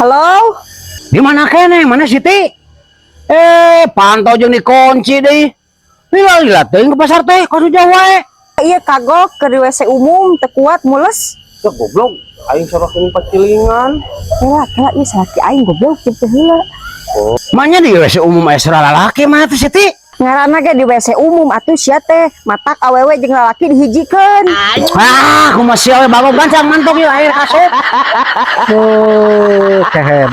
Halo? Di mana kene? Mana Siti? Pantau jeung dikunci deui. Lila teuing ke pasar teh, kosu jauh wae. Iya kagok ke di WC umum teu kuat mules. Ya goblok, aing sorokeun pacilingan. Kela ieu salaki aing goblok kitu heula. Oh, manya di WC umum aya sora lalaki mah teh Siti. Ngaranna ge di WC umum atuh sia teh matak awewe jeung lalaki dihijikeun. Ah, kumaha sia we babog gancang mantok ieu air kasut. Kehem.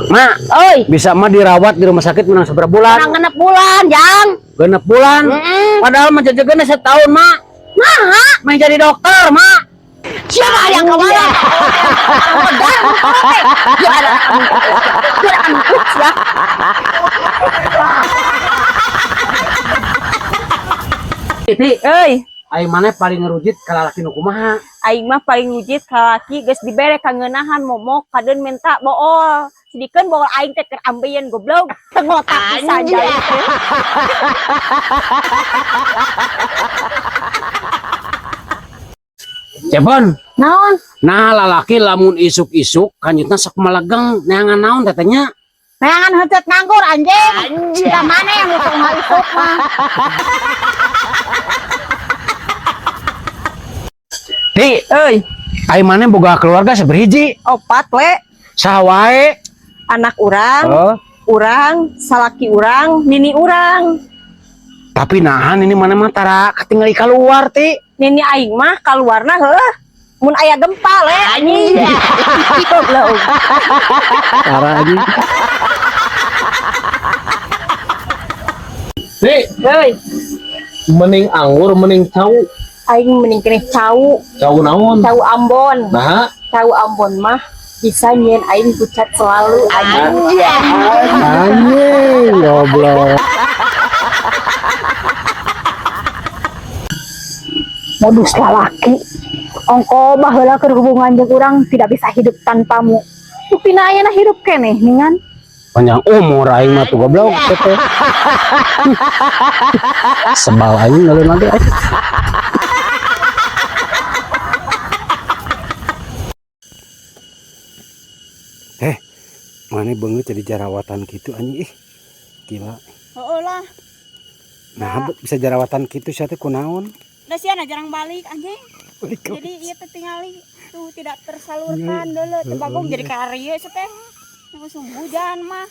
Mak, Oi, bisa mah dirawat di rumah sakit menang seberapa bulan? menang 6 bulan, Jang. Genep bulan. Padahal menjajakeun setahun, Mak. Nah, main jadi dokter, Mak. Siapa yang kawala? Juara amput ya. Siti, Euy, aing maneh paling ngerujit ka lalaki nu kumaha? aing mah paling wujud ka laki geus dibere kangeunahan momok kadeun minta bool. Sidikeun bool aing teh keur ambeien goblok. Tengotak pisan jang. Cepon. Naon? Nah, lalaki lamun isuk-isuk kanjutna sok malegang neangan naon tetenya? Neangan heuteut nganggur anjing. Kita mana yang untuk ngalisuk mah? Ti, Euy, aing maneh boga keluarga saberhiji. opat le Saha wae? anak urang, Oh, urang, salaki urang, nini urang. tapi nahan ini mana mah tara katinggali keluar, Ti. Nini aing mah kaluarna heuh. Mun aya gempa le anjing. Goblok. Tara anjing. Ti, Euy, mending anggur, mending cau. aing mending keneh cau, Cau naon? cau Ambon. Nah, Cau Ambon mah bisa nyen aing pucat selalu anjing. Anjing, goblok. Modus lalaki. Ongko baheula keur hubungan jeung urang tidak bisa hidup tanpamu. Buktina ayeuna hidup keneh ningan. Panjang umur aing mah tuh goblok teh. Sebal aing ngalun lagi. Mana banget jadi jerawatan gitu anjing gila. Heeh lah. Nah, bisa jerawatan gitu sia teh kunaon? Da siana jarang balik anjing. Jadi ieu teh tingali tuh tidak tersalurkan dulu teu bagong jadi karya teh. Langsung hujan mah.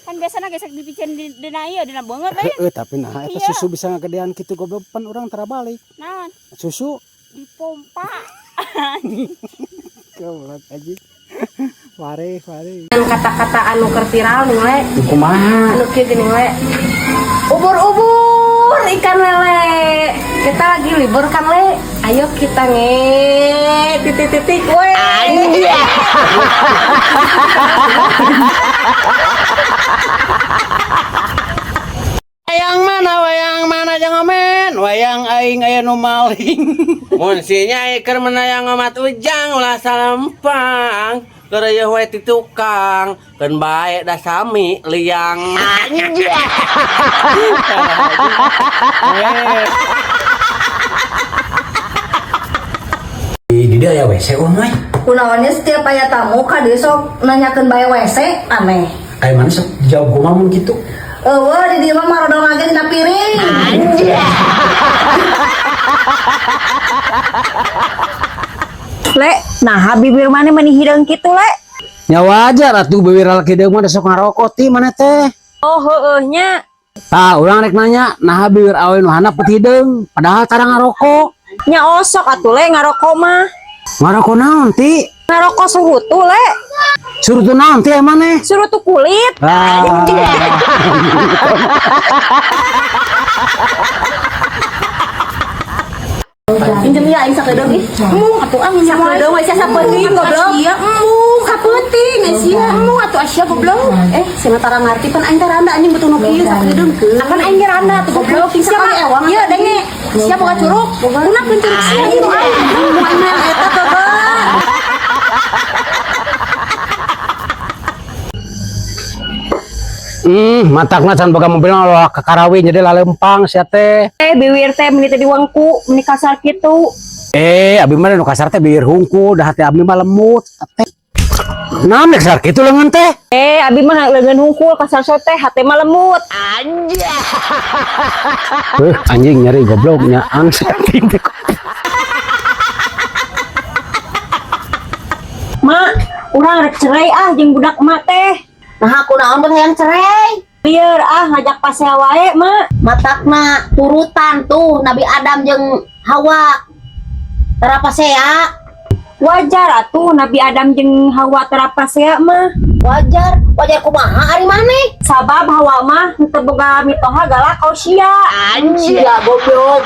Kan biasanya gesek dipicen dina ieu dina beungeut we. Tapi nah eta Iya. susu bisa ngagedean gitu goblok pan urang tara balik. Naon? Susu Dipompa. goblok anjing. Pare. Kata-kata anu keur viral nih le. Kumaha? Anu kieu geuning le. Ubur-ubur ikan lele. Kita lagi libur kan le. Ayo kita titik-titik we. Wayang mana jangan men. Wayang aing aya nu maling. Mun si Nyai keur menayang omat ujang ulah salempang keur ieu we ti tukang keun bae da sami liang Di dia ya WC umay. Kunaonnya setiap aya tamu kade sok nanyakeun bae WC aneh. Kayak mana sok jawab kumaha mun kitu? Eueuh di dieu mah marodol ngage dina piring. Le, nah bibir mana meni hideung kitu le? Ya wajar atuh bibir lalaki deung mah sok ngarokok ti mana teh. Oh heueuh nya. Tah urang rek nanya, nah bibir awe nu handap peuti hideung padahal tara ngarokok. Nya osok atuh le ngarokok mah. Ngarokok naon ti? Ngarokok surutu le. Suruh naon ti maneh? Surutu kulit. Pinjem ya aing sakedeung ih. Atuh angin sakedeung we sia sapeuting goblok. Iya, sapeuting sia. Atuh asya goblok. Cenah tara ngarti pan aing teh randa anjing butuh nu kieu sakedeung teu. Akan aing ge randa tuh goblok. Sia mah ewang. Ieu denge. Sia boga curug. Gunakeun curug sia itu aing. Moal mel eta teh. Matakna can boga mobil loh ke Karawi jadi lalempang sia teh. Bibir teh meuni teh diwengku, meuni kasar kitu. Abi mah nu kasar teh bieur hungkul, dah hati abi mah lemut. Teh. Naon dek sar kitu leungeun teh? Abi mah leungeun hungkul kasar teh hate mah lemut. Anjing nyari goblok nya anjing. Mak, urang rek cerai jeung budak emak teh. Nah aku naon teh yang cerai. Bieur ngajak pasea wae, Mak. Matakna turutan tuh Nabi Adam jeung Hawa. Terapasea. Wajar atuh Nabi Adam jeung Hawa terapasea mah. Wajar kumaha ari maneh? Sabab Hawa mah teu boga mitoha galak kausia. Anjir, goblok.